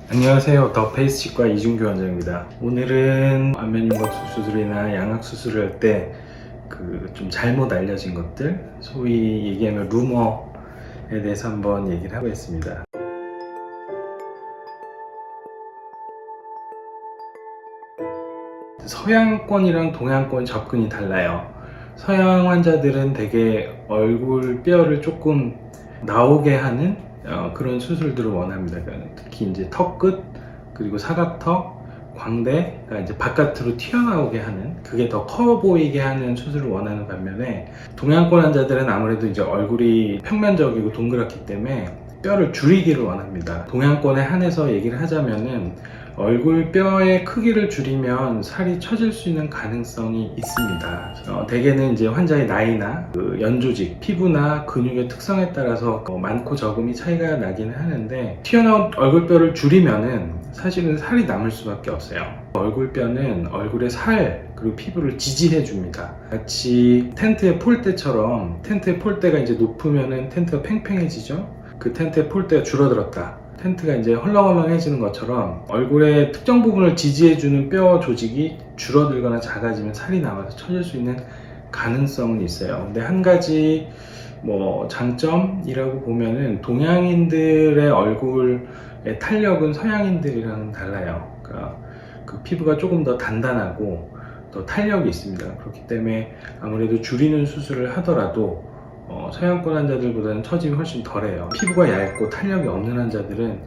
안녕하세요. 더 페이스 치과 이준규 원장입니다. 오늘은 안면윤곽 수술이나 양악 수술을 할 때 좀 잘못 알려진 것들, 소위 얘기하면 루머에 대해서 한번 얘기를 하겠습니다. 서양권이랑 동양권 접근이 달라요. 서양 환자들은 되게 얼굴 뼈를 조금 나오게 하는 그런 수술들을 원합니다. 그러니까 특히 이제 턱끝, 그리고 사각턱, 광대가 이제 바깥으로 튀어나오게 하는, 그게 더 커 보이게 하는 수술을 원하는 반면에, 동양권 환자들은 아무래도 이제 얼굴이 평면적이고 동그랗기 때문에 뼈를 줄이기를 원합니다. 동양권에 한해서 얘기를 하자면은 얼굴 뼈의 크기를 줄이면 살이 처질 수 있는 가능성이 있습니다. 대개는 이제 환자의 나이나 연조직, 피부나 근육의 특성에 따라서 많고 적음이 차이가 나긴 하는데, 튀어나온 얼굴뼈를 줄이면은 사실은 살이 남을 수밖에 없어요. 얼굴뼈는 얼굴의 살 그리고 피부를 지지해 줍니다. 마치 텐트의 폴대처럼, 텐트의 폴대가 이제 높으면은 텐트가 팽팽해지죠. 그 텐트의 폴대가 줄어들었다, 텐트가 이제 헐렁헐렁해지는 것처럼 얼굴의 특정 부분을 지지해주는 뼈 조직이 줄어들거나 작아지면 살이 남아서 처질 수 있는 가능성은 있어요. 근데 한 가지 장점이라고 보면은, 동양인들의 얼굴의 탄력은 서양인들이랑은 달라요. 그러니까 그 피부가 조금 더 단단하고 더 탄력이 있습니다. 그렇기 때문에 아무래도 줄이는 수술을 하더라도 서양권 환자들보다는 처짐이 훨씬 덜해요. 피부가 얇고 탄력이 없는 환자들은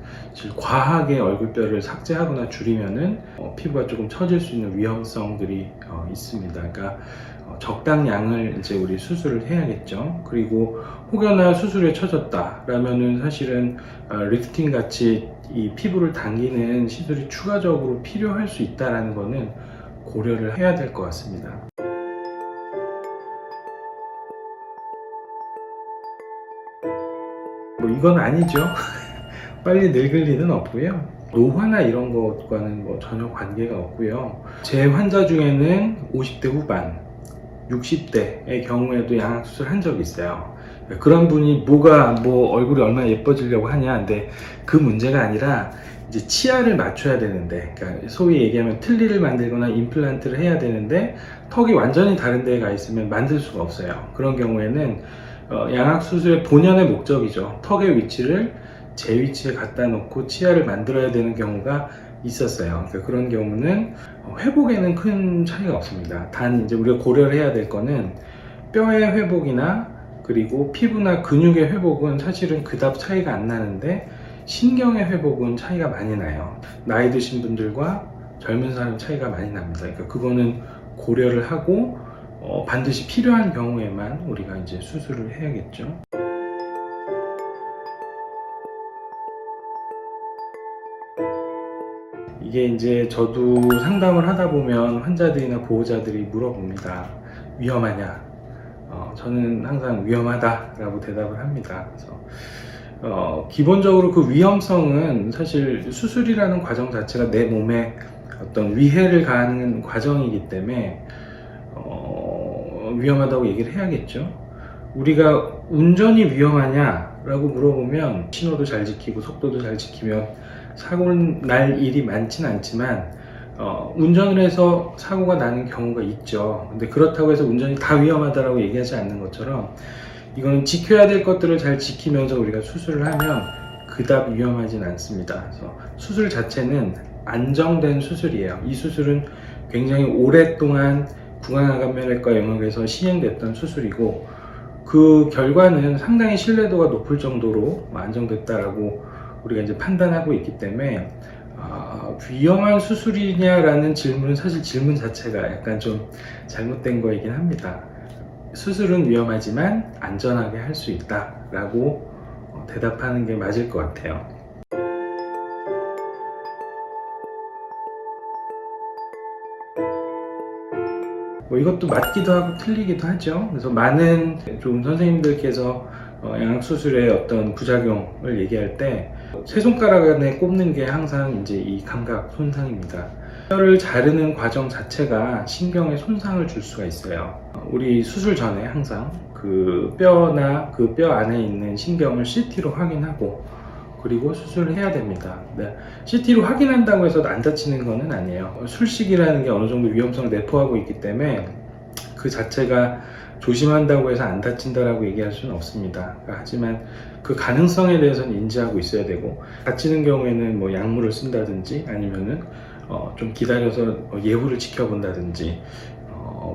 과하게 얼굴뼈를 삭제하거나 줄이면은 피부가 조금 처질 수 있는 위험성들이 있습니다. 그러니까 적당량을 이제 우리 수술을 해야겠죠. 그리고 혹여나 수술에 처졌다 라면은 사실은 리프팅 같이 이 피부를 당기는 시술이 추가적으로 필요할 수 있다라는 거는 고려를 해야 될 것 같습니다. 이건 아니죠. 빨리 늙을 리는 없고요. 노화나 이런 것과는 전혀 관계가 없고요. 제 환자 중에는 50대 후반, 60대의 경우에도 양악수술 한 적이 있어요. 그런 분이 얼굴이 얼마나 예뻐지려고 하냐. 근데 그 문제가 아니라 이제 치아를 맞춰야 되는데, 그러니까 소위 얘기하면 틀니를 만들거나 임플란트를 해야 되는데 턱이 완전히 다른 데에 가 있으면 만들 수가 없어요. 그런 경우에는 양악수술의 본연의 목적이죠. 턱의 위치를 제 위치에 갖다 놓고 치아를 만들어야 되는 경우가 있었어요. 그러니까 그런 경우는 회복에는 큰 차이가 없습니다. 단 이제 우리가 고려를 해야 될 거는, 뼈의 회복이나 그리고 피부나 근육의 회복은 사실은 그닥 차이가 안 나는데, 신경의 회복은 차이가 많이 나요. 나이 드신 분들과 젊은 사람 차이가 많이 납니다. 그러니까 그거는 고려를 하고 반드시 필요한 경우에만 우리가 이제 수술을 해야겠죠. 이게 이제 저도 상담을 하다 보면 환자들이나 보호자들이 물어봅니다. 위험하냐? 저는 항상 위험하다라고 대답을 합니다. 그래서 기본적으로 그 위험성은, 사실 수술이라는 과정 자체가 내 몸에 어떤 위해를 가하는 과정이기 때문에 위험하다고 얘기를 해야겠죠. 우리가 운전이 위험하냐라고 물어보면, 신호도 잘 지키고 속도도 잘 지키면 사고 날 일이 많진 않지만 운전을 해서 사고가 나는 경우가 있죠. 근데 그렇다고 해서 운전이 다 위험하다라고 얘기하지 않는 것처럼, 이거는 지켜야 될 것들을 잘 지키면서 우리가 수술을 하면 그닥 위험하진 않습니다. 그래서 수술 자체는 안정된 수술이에요. 이 수술은 굉장히 오랫동안 구강암면외과 영역에서 시행됐던 수술이고, 그 결과는 상당히 신뢰도가 높을 정도로 안정됐다라고 우리가 이제 판단하고 있기 때문에, 위험한 수술이냐라는 질문은 사실 질문 자체가 약간 좀 잘못된 거이긴 합니다. 수술은 위험하지만 안전하게 할 수 있다라고 대답하는 게 맞을 것 같아요. 이것도 맞기도 하고 틀리기도 하죠. 그래서 많은 좀 선생님들께서 양악수술의 어떤 부작용을 얘기할 때 세 손가락 안에 꼽는 게 항상 이제 이 감각 손상입니다. 뼈를 자르는 과정 자체가 신경에 손상을 줄 수가 있어요. 우리 수술 전에 항상 그 뼈나 그 뼈 안에 있는 신경을 CT로 확인하고, 그리고 수술을 해야 됩니다. 네. CT로 확인한다고 해서 안 다치는 것은 아니에요. 술식이라는 게 어느 정도 위험성을 내포하고 있기 때문에 그 자체가 조심한다고 해서 안 다친다라고 얘기할 수는 없습니다. 하지만 그 가능성에 대해서는 인지하고 있어야 되고, 다치는 경우에는 뭐 약물을 쓴다든지 아니면은 좀 기다려서 예후를 지켜본다든지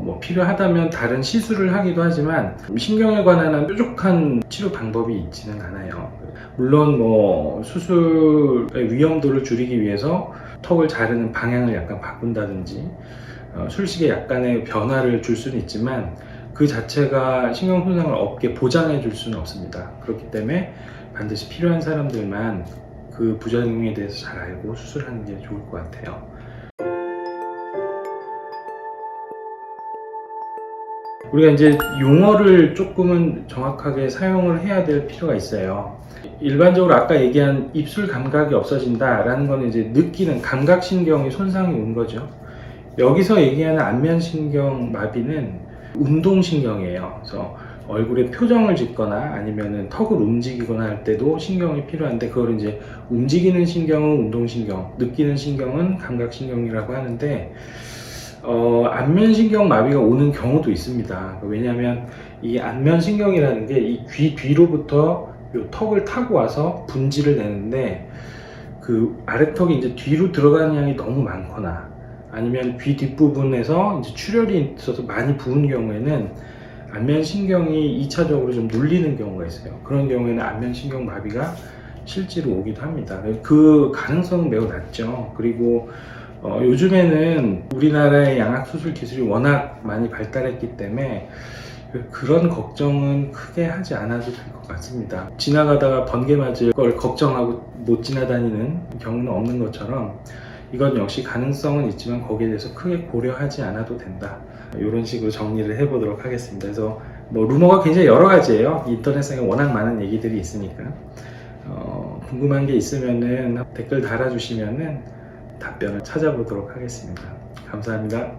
뭐 필요하다면 다른 시술을 하기도 하지만 신경에 관한 뾰족한 치료 방법이 있지는 않아요. 물론 뭐 수술의 위험도를 줄이기 위해서 턱을 자르는 방향을 약간 바꾼다든지 술식에 약간의 변화를 줄 수는 있지만 그 자체가 신경 손상을 없게 보장해 줄 수는 없습니다. 그렇기 때문에 반드시 필요한 사람들만 그 부작용에 대해서 잘 알고 수술하는 게 좋을 것 같아요. 우리가 이제 용어를 조금은 정확하게 사용을 해야 될 필요가 있어요. 일반적으로 아까 얘기한 입술 감각이 없어진다라는 건 이제 느끼는 감각신경이 손상이 온 거죠. 여기서 얘기하는 안면신경 마비는 운동신경이에요. 그래서 얼굴에 표정을 짓거나 아니면은 턱을 움직이거나 할 때도 신경이 필요한데, 그걸 이제 움직이는 신경은 운동신경, 느끼는 신경은 감각신경이라고 하는데, 안면신경 마비가 오는 경우도 있습니다. 왜냐하면 이 안면신경이라는 게 이 귀 뒤로부터 요 턱을 타고 와서 분지를 내는데, 그 아래턱이 이제 뒤로 들어가는 양이 너무 많거나 아니면 귀 뒷부분에서 이제 출혈이 있어서 많이 부은 경우에는 안면신경이 2차적으로 좀 눌리는 경우가 있어요. 그런 경우에는 안면신경 마비가 실제로 오기도 합니다. 그 가능성은 매우 낮죠. 그리고 요즘에는 우리나라의 양악수술 기술이 워낙 많이 발달했기 때문에 그런 걱정은 크게 하지 않아도 될 것 같습니다. 지나가다가 번개 맞을 걸 걱정하고 못 지나다니는 경우는 없는 것처럼 이건 역시 가능성은 있지만 거기에 대해서 크게 고려하지 않아도 된다. 이런 식으로 정리를 해보도록 하겠습니다. 그래서 뭐 루머가 굉장히 여러 가지예요. 인터넷상에 워낙 많은 얘기들이 있으니까 궁금한 게 있으면은 댓글 달아주시면은 답변을 찾아보도록 하겠습니다. 감사합니다.